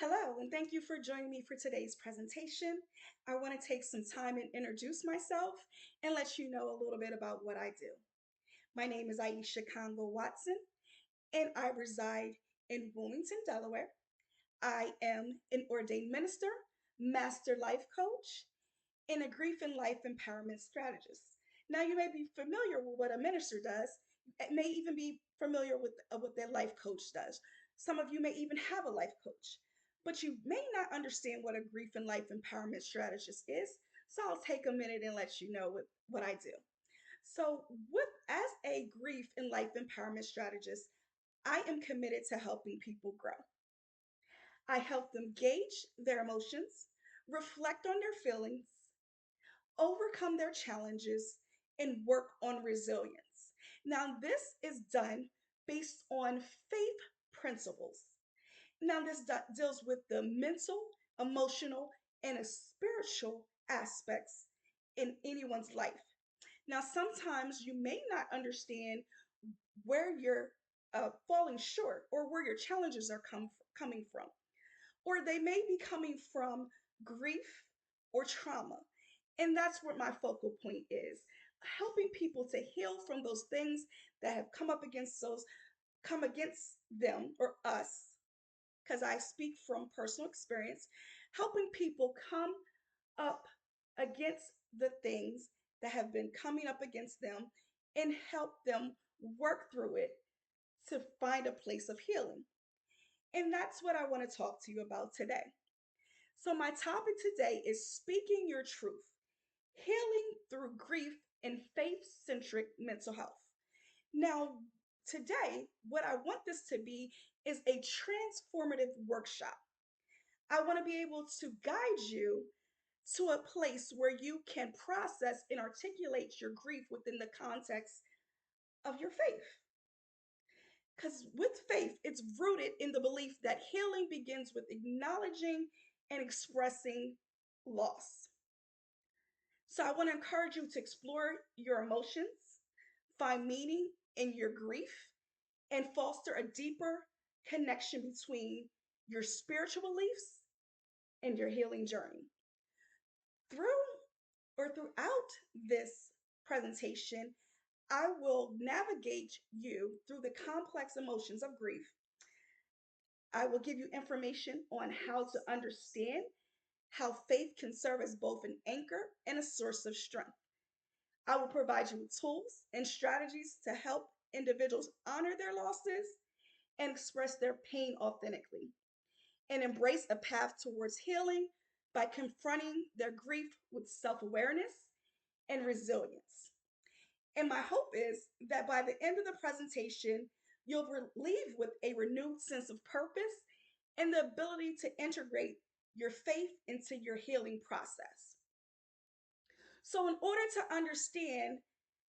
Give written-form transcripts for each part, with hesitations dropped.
Hello, and thank you for joining me for today's presentation. I want to take some time and introduce myself and let you know a little bit about what I do. My name is Iesha Congo-Watson, and I reside in Wilmington, Delaware. I am an ordained minister, master life coach, and a grief and life empowerment strategist. Now, you may be familiar with what a minister does. It may even be familiar with what their life coach does. Some of you may even have a life coach, but you may not understand what a grief and life empowerment strategist is. So I'll take a minute and let you know what I do. So, as a grief and life empowerment strategist, I am committed to helping people grow. I help them gauge their emotions, reflect on their feelings, overcome their challenges, and work on resilience. Now, this is done based on faith principles. Now, this deals with the mental, emotional, and spiritual aspects in anyone's life. Now, sometimes you may not understand where you're falling short or where your challenges are coming from, or they may be coming from grief or trauma. And that's what my focal point is, helping people to heal from those things that have come against them or us, because I speak from personal experience, helping people come up against the things that have been coming up against them and help them work through it to find a place of healing. And that's what I want to talk to you about today. So, my topic today is speaking your truth, healing through grief and faith-centric mental health. Now, today, what I want this to be is a transformative workshop. I want to be able to guide you to a place where you can process and articulate your grief within the context of your faith. Because with faith, it's rooted in the belief that healing begins with acknowledging and expressing loss. So I want to encourage you to explore your emotions, find meaning in your grief, and foster a deeper connection between your spiritual beliefs and your healing journey. Throughout this presentation, I will navigate you through the complex emotions of grief. I will give you information on how to understand how faith can serve as both an anchor and a source of strength. I will provide you with tools and strategies to help individuals honor their losses and express their pain authentically and embrace a path towards healing by confronting their grief with self awareness and resilience. And my hope is that by the end of the presentation, you'll leave with a renewed sense of purpose and the ability to integrate your faith into your healing process. So, in order to understand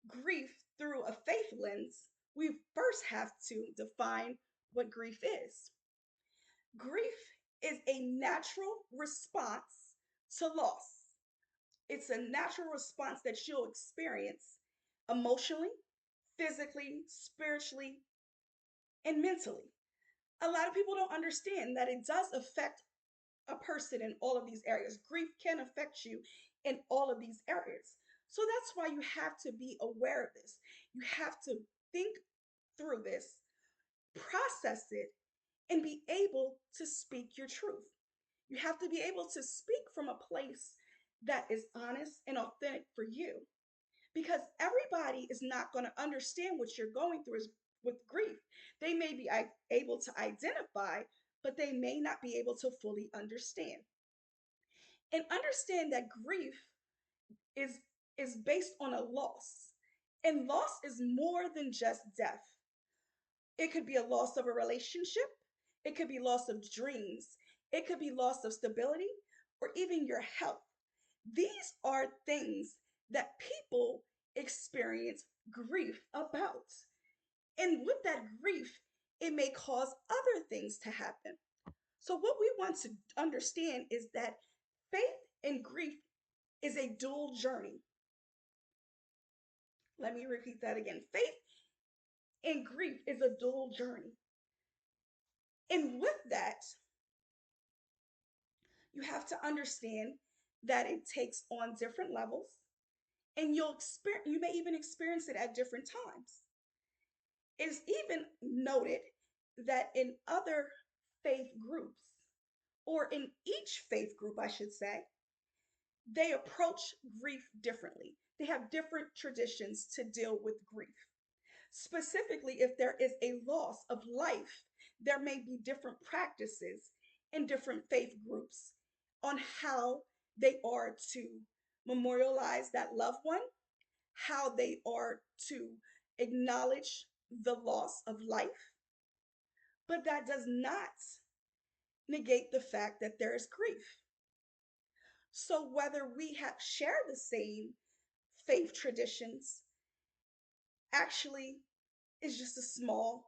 grief through a faith lens, we first have to define what grief is. Grief is a natural response to loss. It's a natural response that you'll experience emotionally, physically, spiritually, and mentally. A lot of people don't understand that it does affect a person in all of these areas. Grief can affect you in all of these areas. So that's why you have to be aware of this. You have to think through this, process it, and be able to speak your truth. You have to be able to speak from a place that is honest and authentic for you, because everybody is not going to understand what you're going through with grief. They may be able to identify, but they may not be able to fully understand. And understand that grief is is based on a loss. And loss is more than just death. It could be a loss of a relationship, it could be loss of dreams, it could be loss of stability, or even your health. These are things that people experience grief about. And with that grief, it may cause other things to happen. So, what we want to understand is that faith and grief is a dual journey. Let me repeat that again. Faith and grief is a dual journey. And with that, You have to understand that it takes on different levels, and you may even experience it at different times. It is even noted that in other faith groups, or in each faith group, I should say, they approach grief differently. They have different traditions to deal with grief. Specifically, if there is a loss of life, there may be different practices in different faith groups on how they are to memorialize that loved one, how they are to acknowledge the loss of life. But that does not negate the fact that there is grief. So whether we have share the same faith traditions actually is just a small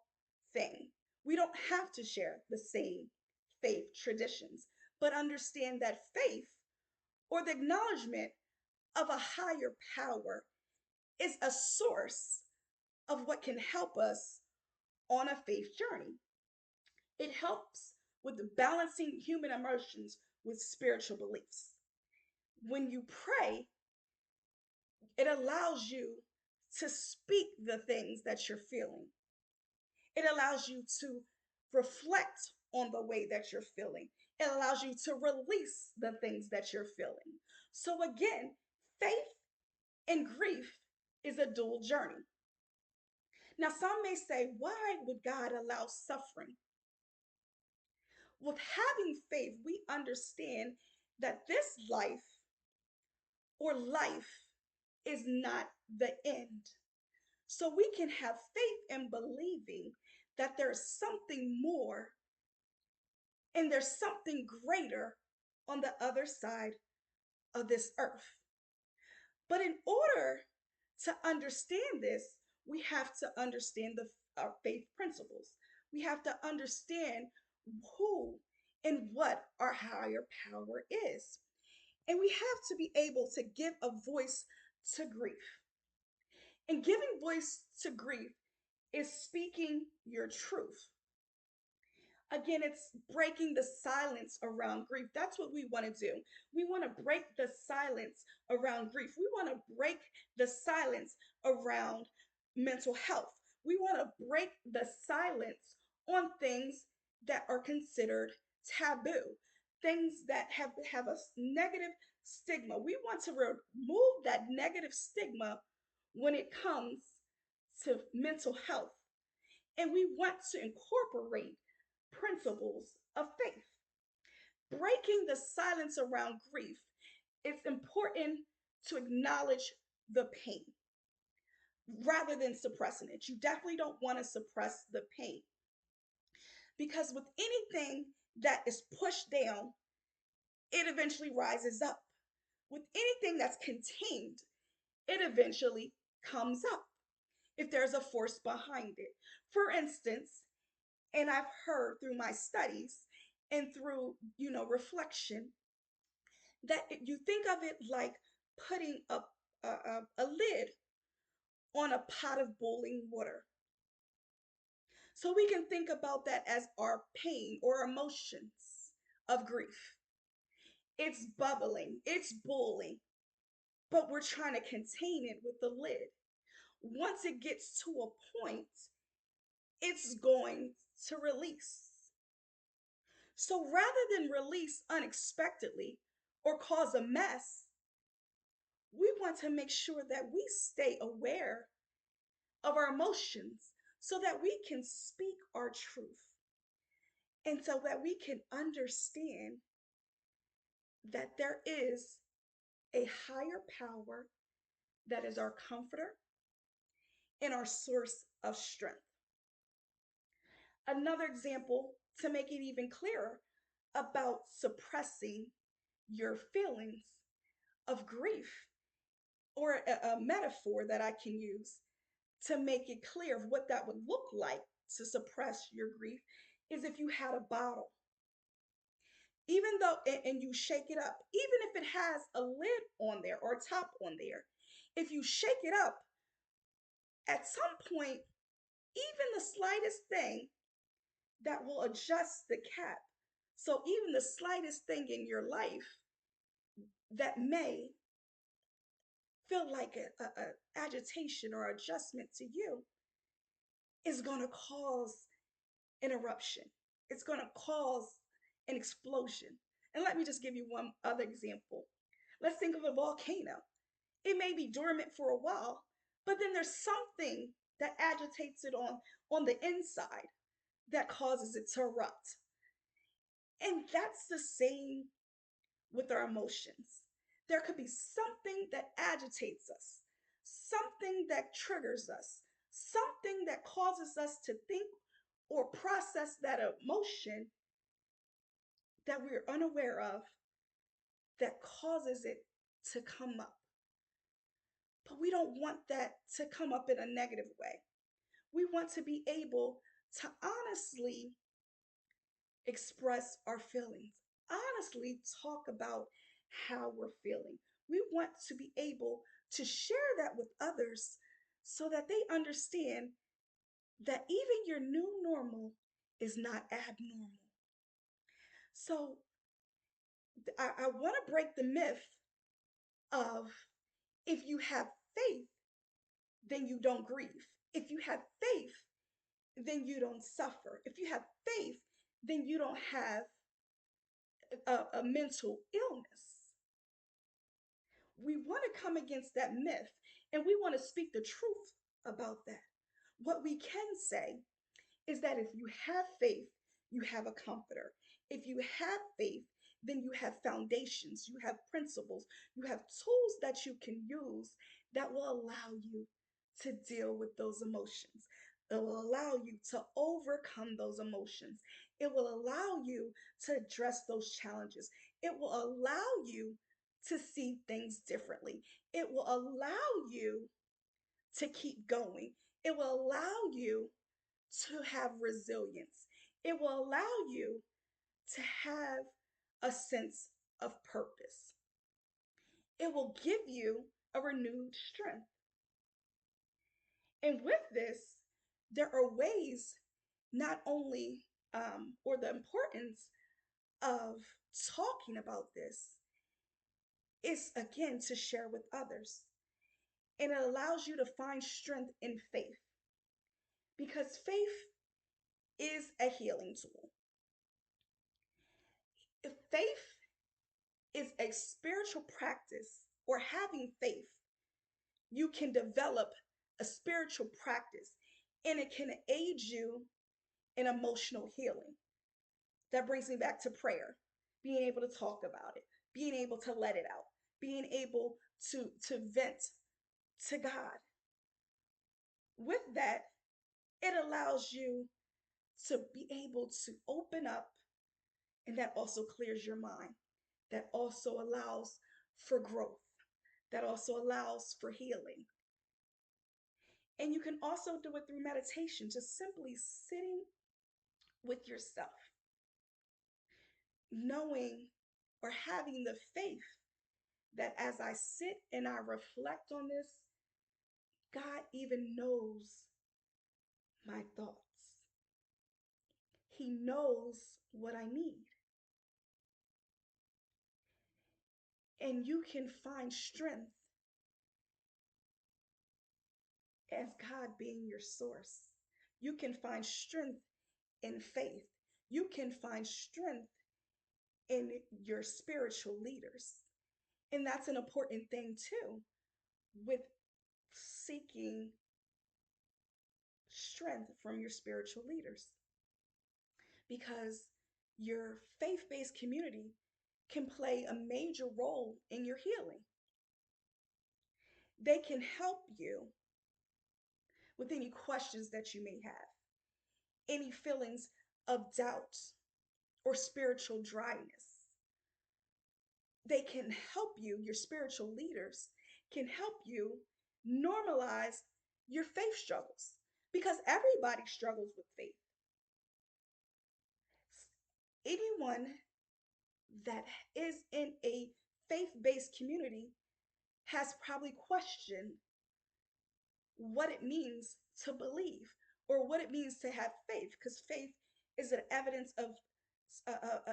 thing. We don't have to share the same faith traditions, but understand that faith, or the acknowledgement of a higher power, is a source of what can help us on a faith journey. It helps with balancing human emotions with spiritual beliefs. When you pray, it allows you to speak the things that you're feeling. It allows you to reflect on the way that you're feeling. It allows you to release the things that you're feeling. So, again, faith and grief is a dual journey. Now, some may say, why would God allow suffering? With having faith, we understand that this life is not the end. So we can have faith in believing that there's something more and there's something greater on the other side of this earth. But in order to understand this, we have to understand our faith principles. We have to understand who and what our higher power is. And we have to be able to give a voice to grief. And giving voice to grief is speaking your truth. Again, it's breaking the silence around grief. That's what we want to do. We want to break the silence around grief. We want to break the silence around mental health. We want to break the silence on things that are considered taboo, things that have a negative stigma. We want to remove that negative stigma when it comes to mental health. And we want to incorporate principles of faith. Breaking the silence around grief, it's important to acknowledge the pain rather than suppressing it. You definitely don't want to suppress the pain, because with anything that is pushed down, it eventually rises up. With anything that's contained, it eventually comes up if there's a force behind it. For instance, and I've heard through my studies and through reflection, that you think of it like putting a lid on a pot of boiling water. So we can think about that as our pain or emotions of grief. It's bubbling, it's boiling, but we're trying to contain it with the lid. Once it gets to a point, it's going to release. So rather than release unexpectedly or cause a mess, we want to make sure that we stay aware of our emotions so that we can speak our truth and so that we can understand that there is a higher power that is our comforter and our source of strength. Another example to make it even clearer about suppressing your feelings of grief, or a metaphor that I can use to make it clear of what that would look like to suppress your grief, is if you had a bottle. Even though, and you shake it up, even if it has a lid on there or a top on there, if you shake it up, at some point, even the slightest thing that will adjust the cap So even the slightest thing in your life that may feel like a agitation or adjustment to you is going to cause an eruption. It's going to cause an explosion. And let me just give you one other example. Let's think of a volcano. It may be dormant for a while, but then there's something that agitates it on the inside that causes it to erupt. And that's the same with our emotions. There could be something that agitates us, something that triggers us, something that causes us to think or process that emotion that we're unaware of that causes it to come up. But we don't want that to come up in a negative way. We want to be able to honestly express our feelings, honestly talk about how we're feeling. We want to be able to share that with others so that they understand that even your new normal is not abnormal. So I want to break the myth of if you have faith, then you don't grieve. If you have faith, then you don't suffer. If you have faith, then you don't have a mental illness. We want to come against that myth and we want to speak the truth about that. What we can say is that if you have faith, you have a comforter. If you have faith, then you have foundations, you have principles, you have tools that you can use that will allow you to deal with those emotions. It will allow you to overcome those emotions. It will allow you to address those challenges. It will allow you to see things differently. It will allow you to keep going. It will allow you to have resilience. It will allow you to have a sense of purpose. It will give you a renewed strength. And with this, there are ways not only, or the importance of talking about this is again to share with others. And it allows you to find strength in faith because faith is a healing tool. If faith is a spiritual practice or having faith, you can develop a spiritual practice and it can aid you in emotional healing. That brings me back to prayer, being able to talk about it, being able to let it out, being able to vent to God. With that, it allows you to be able to open up, and that also clears your mind. That also allows for growth. That also allows for healing. And you can also do it through meditation, just simply sitting with yourself, knowing or having the faith that as I sit and I reflect on this, God even knows my thoughts. He knows what I need. And you can find strength as God being your source. You can find strength in faith. You can find strength in your spiritual leaders. And that's an important thing too with seeking strength from your spiritual leaders because your faith based community can play a major role in your healing. They can help you with any questions that you may have, any feelings of doubt or spiritual dryness. They can help you, your spiritual leaders can help you normalize your faith struggles because everybody struggles with faith. Anyone that is in a faith based community has probably questioned what it means to believe or what it means to have faith because faith is an evidence of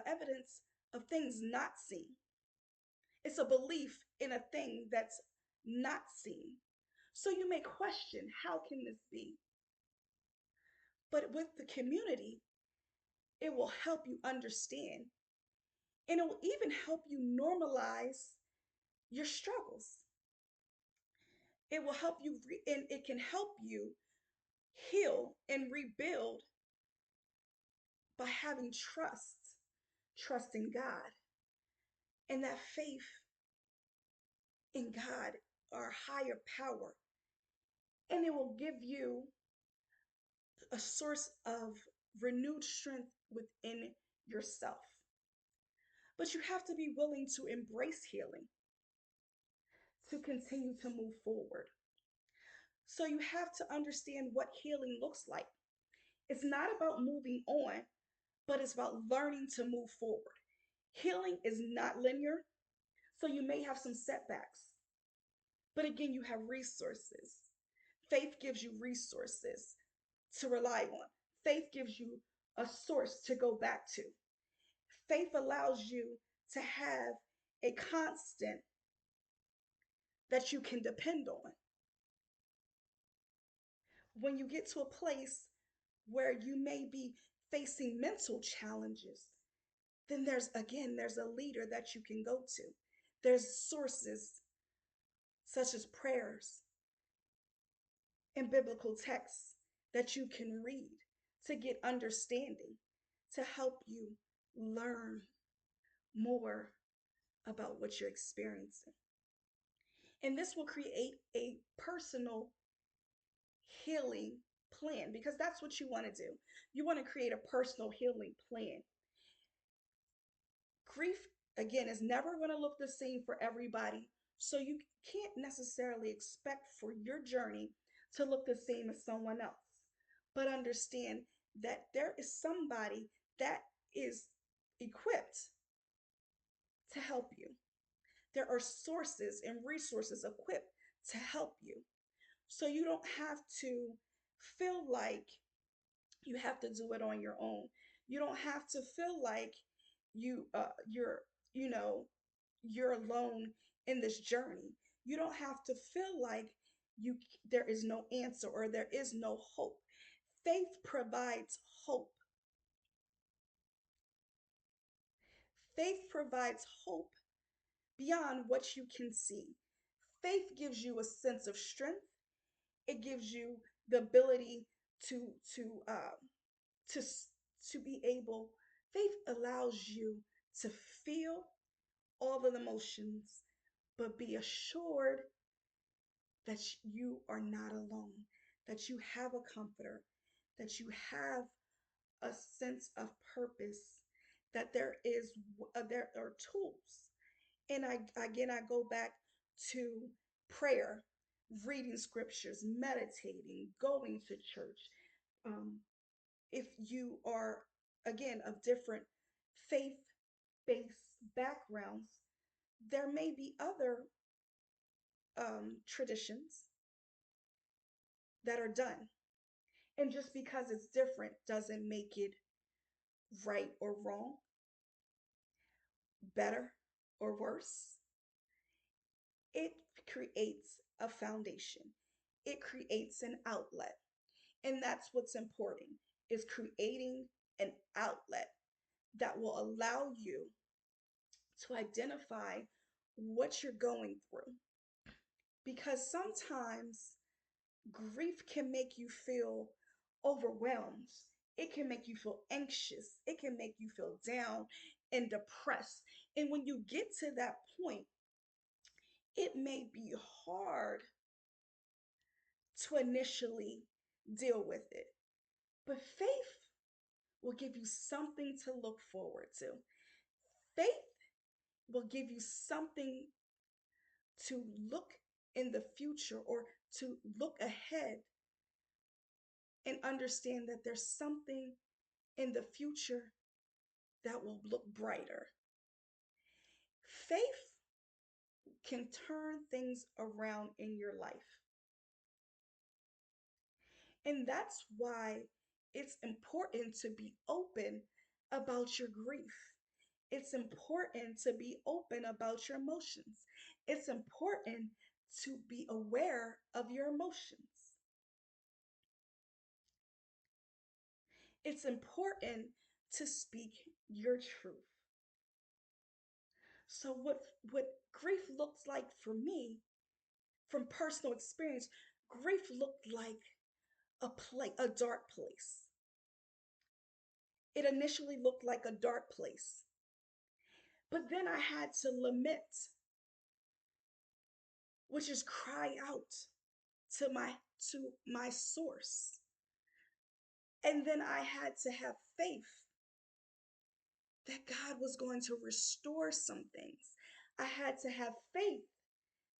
evidence of things not seen. It's a belief in a thing that's not seen. So you may question, how can this be? But with the community, it will help you understand, and it will even help you normalize your struggles. It will help you, and it can help you heal and rebuild by having trust in God, and that faith in God, our higher power. And it will give you a source of renewed strength within yourself. But you have to be willing to embrace healing to continue to move forward. So you have to understand what healing looks like. It's not about moving on, but it's about learning to move forward. Healing is not linear, so you may have some setbacks. But again, you have resources. Faith gives you resources to rely on. Faith gives you a source to go back to. Faith allows you to have a constant that you can depend on. When you get to a place where you may be facing mental challenges, then there's a leader that you can go to. There's sources such as prayers and biblical texts that you can read to get understanding, to help you learn more about what you're experiencing. And this will create a personal healing plan, because that's what you want to do. You want to create a personal healing plan. Grief, again, is never going to look the same for everybody. So you can't necessarily expect for your journey to look the same as someone else. But understand that there is somebody that is equipped to help you. There are sources and resources equipped to help you. So you don't have to feel like you have to do it on your own. You don't have to feel like you're you know you're alone in this journey. You don't have to feel like you there is no answer or there is no hope. Faith provides hope. Faith provides hope beyond what you can see. Faith gives you a sense of strength. It gives you the ability to to uh, to to be able. Faith allows you to feel all the emotions, but be assured that you are not alone, that you have a comforter, that you have a sense of purpose, that there are tools. And I go back to prayer, reading scriptures, meditating, going to church. Um, if you are, again, of different faith based backgrounds, there may be other traditions that are done. And just because it's different doesn't make it right or wrong, better or worse. It creates a foundation. It creates an outlet. And that's what's important, is creating an outlet that will allow you to identify what you're going through. Because sometimes grief can make you feel overwhelmed. It can make you feel anxious. It can make you feel down and depressed. And when you get to that point, it may be hard to initially deal with it. But faith will give you something to look forward to. Faith will give you something to look in the future, or to look ahead and understand that there's something in the future that will look brighter. Faith can turn things around in your life. And that's why it's important to be open about your grief. It's important to be open about your emotions. It's important to be aware of your emotions. It's important to speak your truth. So what grief looks like for me from personal experience, grief looked like a dark place. It initially looked like a dark place. But then I had to lament, which is cry out to my source. And then I had to have faith that God was going to restore some things. I had to have faith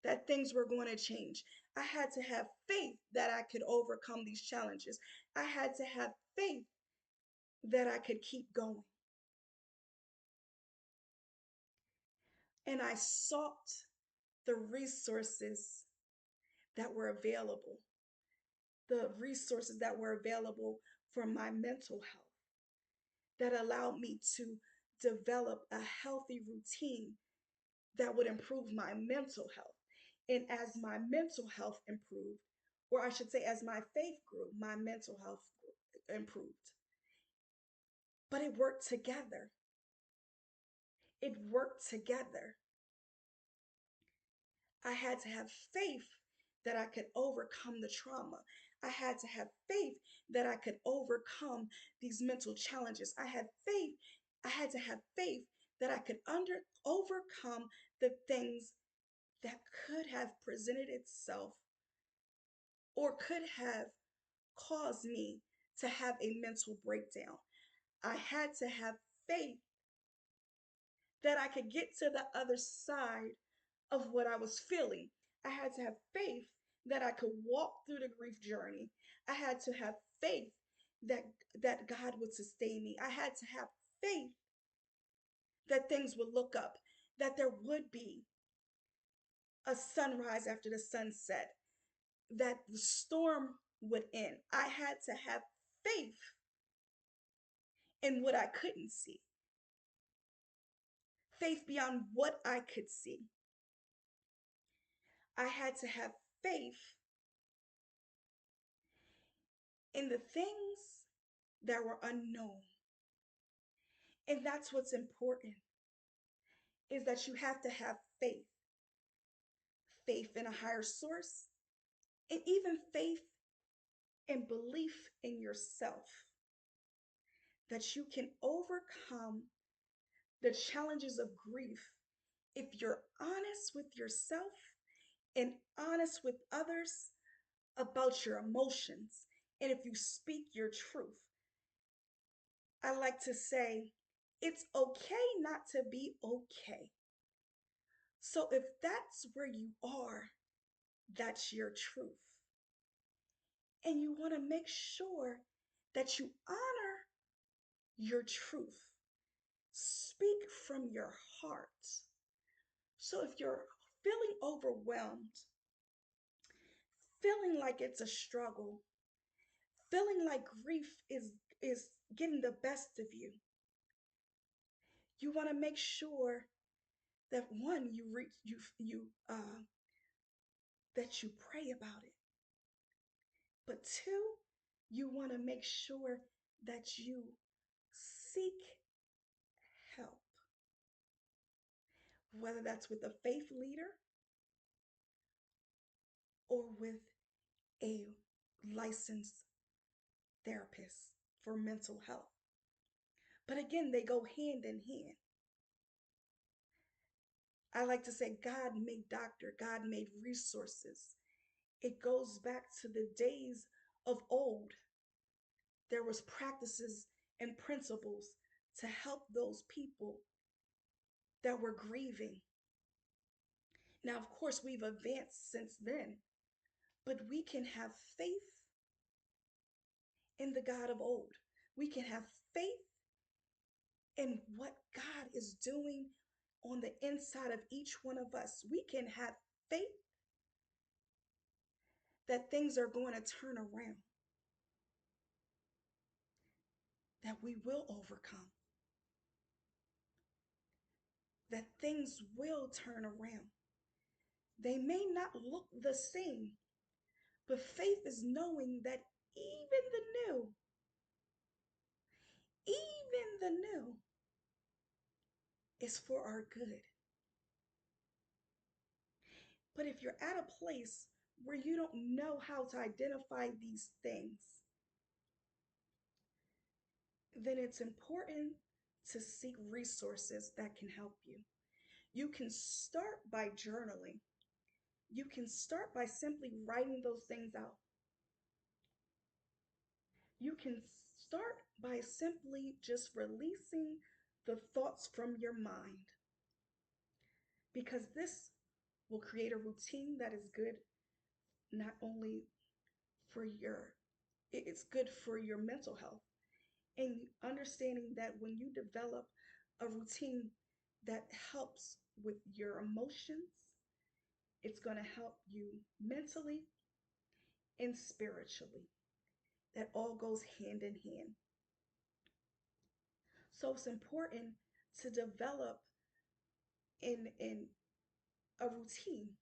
that things were going to change. I had to have faith that I could overcome these challenges. I had to have faith that I could keep going. And I sought the resources that were available, the resources that were available for my mental health, that allowed me to develop a healthy routine that would improve my mental health. And as my mental health improved, or I should say, as my faith grew, my mental health improved. But it worked together. It worked together. I had to have faith that I could overcome the trauma. I had to have faith that I could overcome these mental challenges. I had to have faith that I could overcome the things that could have presented itself or could have caused me to have a mental breakdown. I had to have faith that I could get to the other side of what I was feeling. I had to have faith that I could walk through the grief journey. I had to have faith that God would sustain me. I had to have faith that things would look up, that there would be a sunrise after the sunset, that the storm would end. I had to have faith in what I couldn't see, faith beyond what I could see. I had to have faith in the things that were unknown. And that's what's important is that you have to have faith, faith in a higher source, and even faith and belief in yourself that you can overcome the challenges of grief if you're honest with yourself and honest with others about your emotions, and if you speak your truth. I like to say, it's okay not to be okay. So if that's where you are, that's your truth. And you want to make sure that you honor your truth. Speak from your heart. So if you're feeling overwhelmed, feeling like it's a struggle, feeling like grief is getting the best of you, you want to make sure that one, that you pray about it, but two, you want to make sure that you seek help, whether that's with a faith leader or with a licensed therapist for mental health. But again, they go hand in hand. I like to say God made doctor, God made resources. It goes back to the days of old. There was practices and principles to help those people that were grieving. Now, of course, we've advanced since then, but we can have faith in the God of old. We can have faith in what God is doing on the inside of each one of us. We can have faith that things are going to turn around, that we will overcome. that things will turn around. They may not look the same, but faith is knowing that even the new is for our good. But if you're at a place where you don't know how to identify these things, then it's important to seek resources that can help you. You can start by journaling. You can start by simply writing those things out. You can start by simply just releasing the thoughts from your mind, because this will create a routine that is good not only for it's good for your mental health, and understanding that when you develop a routine that helps with your emotions, it's going to help you mentally and spiritually. That all goes hand in hand. So it's important to develop in a routine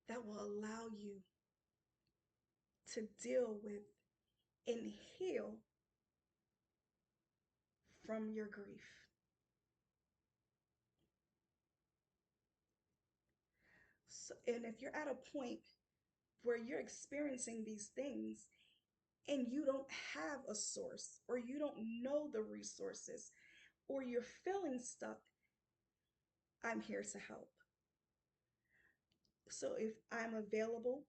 that will allow you to deal with and heal from your grief. So, and if you're at a point where you're experiencing these things and you don't have a source, or you don't know the resources, or you're feeling stuck, I'm here to help. So if I'm available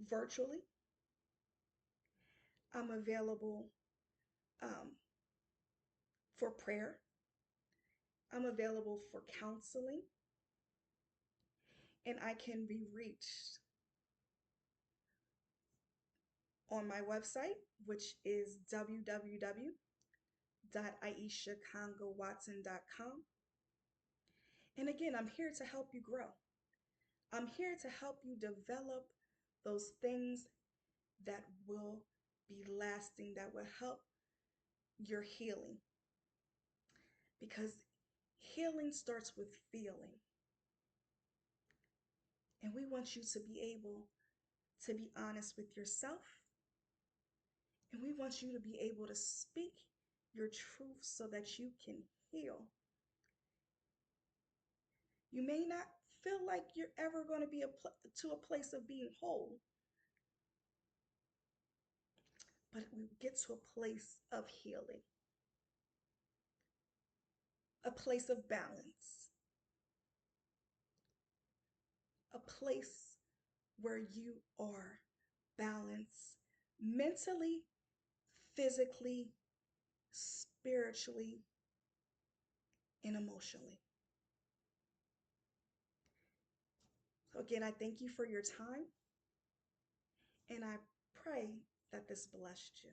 virtually, I'm available for prayer, I'm available for counseling, and I can be reached on my website, which is www.ieshacongo-watson.com. And again, I'm here to help you grow. I'm here to help you develop those things that will be lasting, that will help your healing. Because healing starts with feeling. And we want you to be able to be honest with yourself. And we want you to be able to speak your truth so that you can heal. You may not feel like you're ever going to be to a place of being whole, but we get to a place of healing, a place of balance, a place where you are balanced mentally, physically, spiritually, and emotionally. So again, I thank you for your time, and I pray that this blessed you.